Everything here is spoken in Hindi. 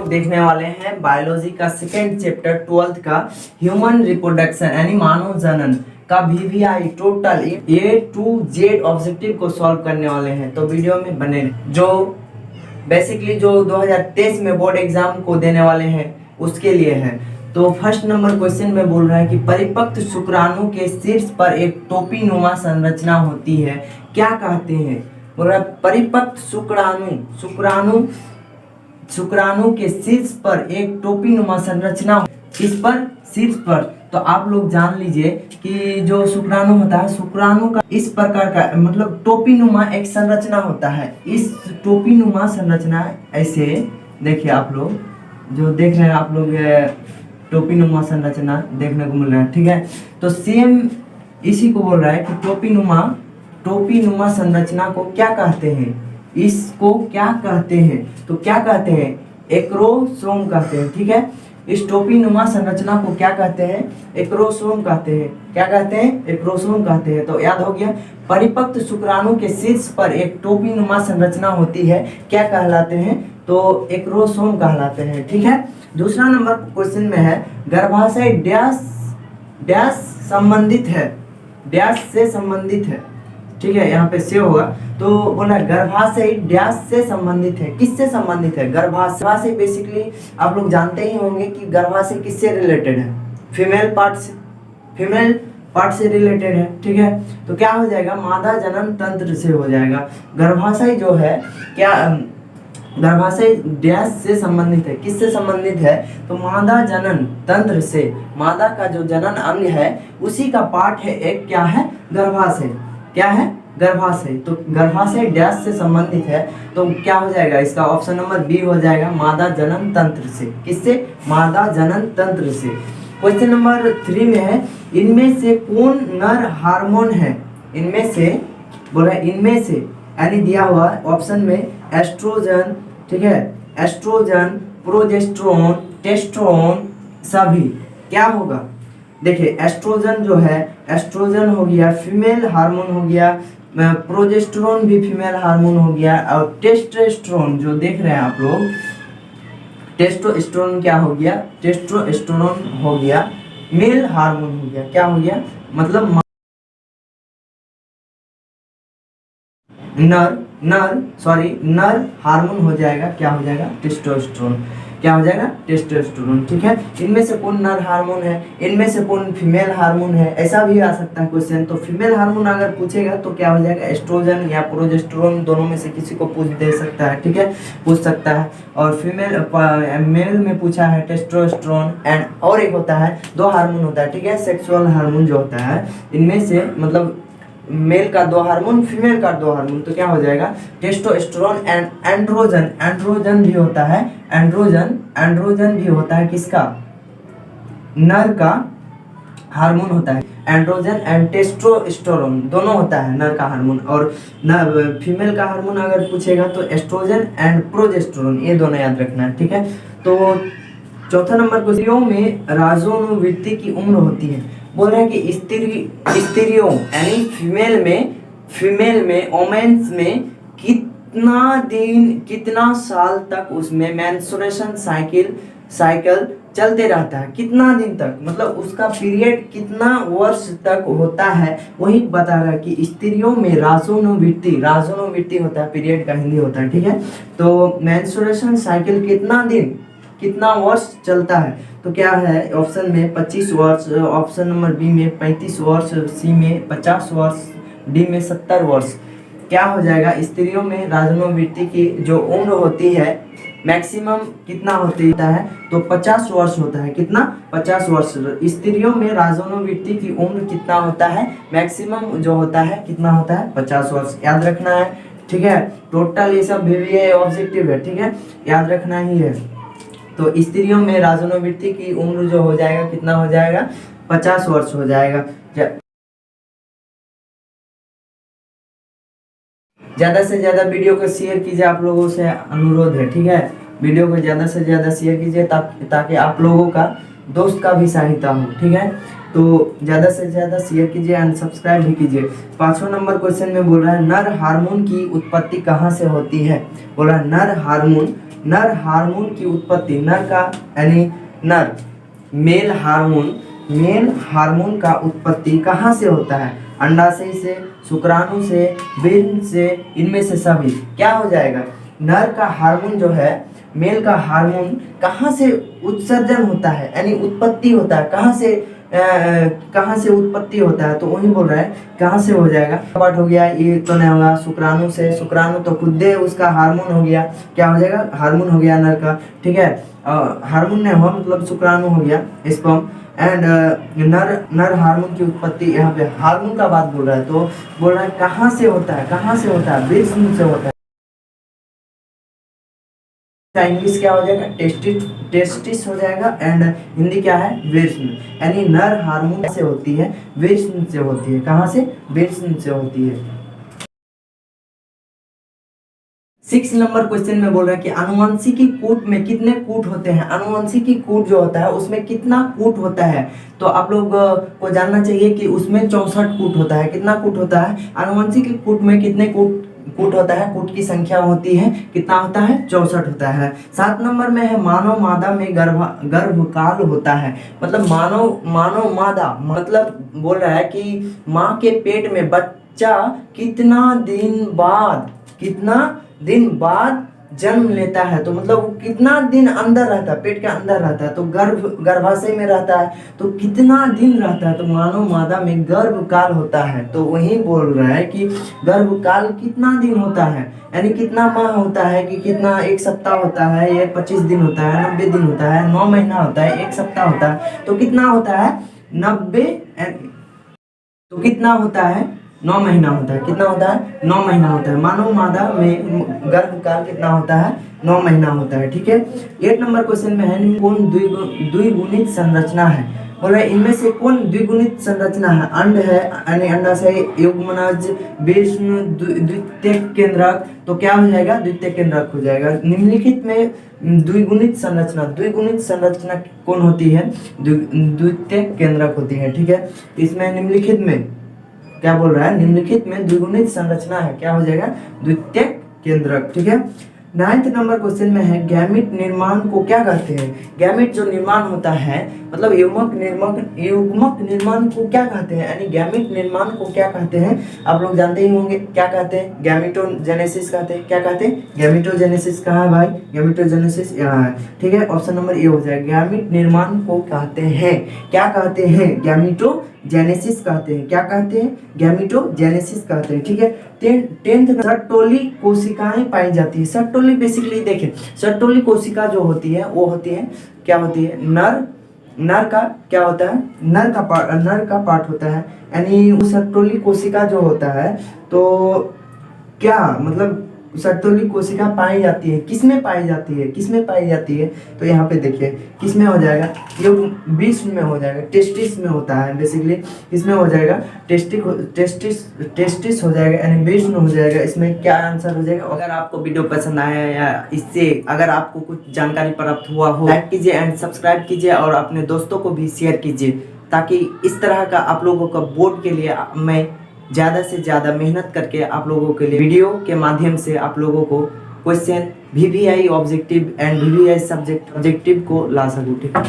लोग देखने वाले हैं बायोलॉजी का सेकेंड चैप्टर 12th का ह्यूमन रिप्रोडक्शन यानी मानव जनन का VVI total A to Z objective को सॉल्व करने वाले हैं। तो वीडियो में बने जो बेसिकली जो 2023 में बोर्ड एग्जाम को देने वाले हैं उसके लिए है। तो फर्स्ट नंबर क्वेश्चन में बोल रहा है कि परिपक्व शुक्राणु के शीर्ष पर एक टोपी नुमा संरचना होती है, क्या कहते हैं? बोल रहा है परिपक्व शुक्राणु के शीर्ष पर एक टोपी नुमा संरचना, किस पर? शीर्ष पर। तो आप लोग जान लीजिए कि जो शुक्राणु होता है, शुक्राणु का इस प्रकार का मतलब टोपी नुमा एक संरचना होता है। इस टोपी नुमा संरचना ऐसे देखिए, आप लोग जो देख रहे हैं आप लोग टोपी नुमा संरचना देखने को मिल रहा है, ठीक है। तो सेम इसी को बोल रहा है कि टोपी नुमा संरचना को क्या कहते हैं? इसको क्या कहते हैं? तो क्या कहते हैं? एक्रोसोम कहते हैं, ठीक है। इस टोपी नुमा संरचना को क्या कहते हैं? एक्रोसोम कहते हैं। क्या कहते हैं? एक्रोसोम कहते हैं। तो याद हो गया, परिपक्व शुक्राणु के शीर्ष पर एक टोपी नुमा संरचना होती है, क्या कहलाते हैं? तो एक्रोसोम कहलाते हैं, ठीक है। दूसरा नंबर क्वेश्चन में है गर्भाशय डैश संबंधित है, डैश से संबंधित है, ठीक है। यहाँ पे से होगा। तो बोला गर्भाशय डैश से संबंधित है, किससे संबंधित है? गर्भाशय बेसिकली आप लोग जानते ही होंगे कि गर्भाशय किससे रिलेटेड है? फीमेल पार्ट से रिलेटेड है, ठीक है। तो क्या हो जाएगा? मादा जनन तंत्र से हो जाएगा। गर्भाशय जो है क्या गर्भाशय डैश से संबंधित है, किससे संबंधित है? तो मादा जनन तंत्र से, मादा का जो जनन अंग है उसी का पार्ट है एक, क्या है? गर्भाशय। क्या है? गर्भाशय। तो गर्भाशय डैश से संबंधित है, तो क्या हो जाएगा? इसका ऑप्शन नंबर बी हो जाएगा, मादा जनन तंत्र से। किससे? मादा जनन तंत्र से। क्वेश्चन नंबर 3 में है इनमें से कौन नर हार्मोन है? इनमें से बोला इनमें से यानी दिया हुआ ऑप्शन में एस्ट्रोजन, ठीक है, एस्ट्रोजन, प्रोजेस्टेरोन, टेस्टोस्टेरोन सभी क्या होगा? देखिए एस्ट्रोजन जो है, एस्ट्रोजन हो गया फीमेल हार्मोन हो गया, प्रोजेस्टेरोन भी फीमेल हार्मोन हो गया, और टेस्टोस्टेरोन जो देख रहे हैं आप लोग, टेस्टोस्टेरोन क्या हो गया? टेस्टोस्टेरोन हो गया मेल हार्मोन हो गया। क्या हो गया? मतलब नर हार्मोन हो जाएगा, क्या हो जाएगा? टेस्टोस्टेरोन। क्या हो जाएगा? टेस्टोस्टेरोन, ठीक है। इनमें से कौन नर हार्मोन है, इनमें से कौन फीमेल हार्मोन है, ऐसा भी आ सकता है क्वेश्चन। तो फीमेल हार्मोन अगर पूछेगा तो क्या हो जाएगा? एस्ट्रोजन या प्रोजेस्टेरोन, दोनों में से किसी को पूछ दे सकता है, ठीक है, पूछ सकता है। और मेल में पूछा है टेस्टोस्टेरोन एंड और एक होता है, 2 हार्मोन होता है, ठीक है, सेक्सुअल हार्मोन जो होता है, इनमें से मतलब मेल का 2 हार्मोन, फीमेल का 2 हार्मोन, तो क्या हो जाएगा? Testosterone and androgen. एंड्रोजन भी होता है, एंड्रोजन भी होता है किसका? नर का हार्मोन होता है। एंड्रोजन एंड टेस्टोस्टेरोन दोनों होता है नर का हार्मोन। और फीमेल का हार्मोन अगर पूछेगा तो एस्ट्रोजन एंड प्रोजेस्टेरोन, ये दोनों याद रखना है, ठीक है। तो चौथा नंबर को स्त्रियों में राजोनुवृत्ति की उम्र होती है। बोल रहे हैं कि स्त्रियों यानी फीमेल में ओमेन्स में कितना साल तक उसमें मेंस्ट्रुएशन साइकिल चलते रहता है? कितना दिन तक, मतलब उसका पीरियड कितना वर्ष तक होता है, वही बता रहा है कि स्त्रियों में राजोनुवृत्ति होता है, पीरियड का हिंदी होता है, ठीक है। तो मेंस्ट्रुएशन साइकिल कितना वर्ष चलता है? तो क्या है ऑप्शन में 25 वर्ष, ऑप्शन नंबर बी में 35 वर्ष, सी में 50 वर्ष, डी में 70 वर्ष। क्या हो जाएगा? स्त्रियों में राजोनुवृत्ति की जो उम्र होती है मैक्सिमम कितना होता है? तो 50 वर्ष होता है। कितना? 50 वर्ष। स्त्रियों में राजोनुवृत्ति की उम्र कितना होता है? मैक्सिमम जो होता है कितना होता है? 50 वर्ष। याद रखना है, ठीक है। टोटल ये सब वीवीआई ऑब्जेक्टिव है, ठीक है, याद रखना ही है। तो स्त्रियों में राजोनुवृत्ति की उम्र जो हो जाएगा कितना हो जाएगा? 50 वर्ष हो जाएगा। ज़्यादा से ज़्यादा वीडियो को शेयर कीजिए, आप लोगों से अनुरोध है, ठीक है। वीडियो को ज़्यादा से ज़्यादा शेयर कीजिए ताकि आप लोगों का दोस्त का भी सहायता हो, ठीक है। तो ज़्यादा से ज़्यादा शेयर कीजिए एंड सब्सक्राइब भी कीजिए। 5वां नंबर क्वेश्चन में बोल रहा है नर हार्मोन की उत्पत्ति कहाँ से होती है? बोल रहा है नर हार्मोन नर हार्मोन की उत्पत्ति, नर का यानी नर मेल हार्मोन का उत्पत्ति कहाँ से होता है? अंडाशय से, शुक्राणु से, वीर्य से, इनमें से सभी। क्या हो जाएगा? नर का हार्मोन जो है, मेल का हार्मोन कहाँ से उत्सर्जन होता है यानी उत्पत्ति होता है, कहाँ से उत्पत्ति होता है? तो वही बोल रहा है कहाँ से हो जाएगा। पार्ट हो गया, ये तो नहीं होगा, शुक्राणु से। शुक्राणु तो खुद उसका हार्मोन हो गया, क्या हो जाएगा? हार्मोन हो गया नर का, ठीक है। हार्मोन नहीं हुआ मतलब शुक्राणु हो गया, स्पर्म। एंड नर हार्मोन की उत्पत्ति, यहाँ पे हार्मोन का बात बोल रहा है, तो बोल रहा है कहाँ से होता है? कहाँ से होता है? वीर्य से होता है। इंग्लिश क्या हो जाएगा? टेस्टिस हो जाएगा। एंड हिंदी क्या है? वीर्य। यानी नर हार्मोन से होती है, वीर्य से होती है। कहाँ से? वीर्य से होती है। 6 नंबर क्वेश्चन में बोल रहा है कि आनुवंशिकी कूट में कितने कूट होते हैं? आनुवंशिकी कूट जो होता है उसमें कितना कूट होता है? तो आप लोग को जानना चाहिए कि उसमें 64 कूट होता है। कितना कूट होता है? आनुवंशिकी कूट में कितने कूट होता है? कूट की संख्या होती है कितना होता है? 64 होता है। 7 नंबर में है मानव मादा में गर्भकाल होता है। मतलब मानव मादा मतलब बोल रहा है कि माँ के पेट में बच्चा कितना दिन बाद जन्म लेता है। तो मतलब वो कितना दिन अंदर रहता है, पेट के अंदर रहता है, तो गर्भाशय में रहता है, तो कितना दिन रहता है? तो मानव मादा में गर्भकाल होता है। तो वही बोल रहा है कि गर्भकाल कितना दिन होता है, यानी कितना माह होता है, कि कितना 1 सप्ताह होता है, ये 25 दिन होता है, 90 दिन होता है, 9 महीना होता है, 1 सप्ताह होता है, तो कितना होता है? 90। तो कितना होता है? 9 महीना होता है। कितना होता है? 9 महीना होता है। मानव मादा में गर्भकाल कितना होता है? 9 महीना होता है, ठीक है। 8 नंबर क्वेश्चन में है कौन द्विगुणित संरचना है? बोल रहे इनमें से कौन द्विगुणित संरचना है? अंड है यानी अंडाशय, युग्मनज, विष्णु, द्वितीयक केंद्रक। तो क्या हो जाएगा? द्वितीयक केंद्रक हो जाएगा। निम्नलिखित में द्विगुणित संरचना कौन होती है? द्वितीयक केंद्रक होती है, ठीक है। इसमें निम्नलिखित में क्या बोल रहा है? निम्नलिखित में द्विगुणित संरचना है, क्या हो जाएगा? द्वितीयक केंद्रक, ठीक है। 9th नंबर क्वेश्चन में है गैमीट निर्माण को क्या कहते हैं? गैमीट जो निर्माण होता है मतलब युग्मक निर्माण को क्या कहते हैं? यानी गैमीट निर्माण को क्या कहते हैं? आप लोग जानते ही होंगे क्या कहते हैं? गैमेटोजेनेसिस कहते हैं। क्या कहते हैं? गैमेटोजेनेसिस। कहाँ है भाई? गैमेटोजेनेसिस यहाँ है, ठीक है। ऑप्शन नंबर ए हो जाएगा। गैमीट निर्माण को कहते हैं, क्या कहते हैं? गैमेटोजेनेसिस कहते हैं। क्या कहते हैं? गैमेटोजेनेसिस कहते हैं, ठीक है। 10th सर्टोली कोशिकाएं पाई जाती है। सर्टोली बेसिकली देखें, सर्टोली कोशिका जो होती है वो होती है, क्या होती है? नर का क्या होता है? नर का पार्ट होता है। यानी वो सर्टोली कोशिका जो होता है, तो क्या मतलब सर्टोली कोशिका पाई जाती है, किसमें पाई जाती है? तो यहाँ पे देखिए किसमें हो जाएगा? ये विष्णु में हो जाएगा, टेस्टिस में होता है बेसिकली। इसमें हो जाएगा टेस्टिस हो जाएगा, यानी विष्णु हो जाएगा। इसमें क्या आंसर हो जाएगा? अगर आपको वीडियो पसंद आया या इससे अगर आपको कुछ जानकारी प्राप्त हुआ हो, लाइक कीजिए एंड सब्सक्राइब कीजिए और अपने दोस्तों को भी शेयर कीजिए, ताकि इस तरह का आप लोगों का बोर्ड के लिए मैं ज़्यादा से ज़्यादा मेहनत करके आप लोगों के लिए वीडियो के माध्यम से आप लोगों को question VVI objective and VVI subjective को ला सकूँ, ठीक है।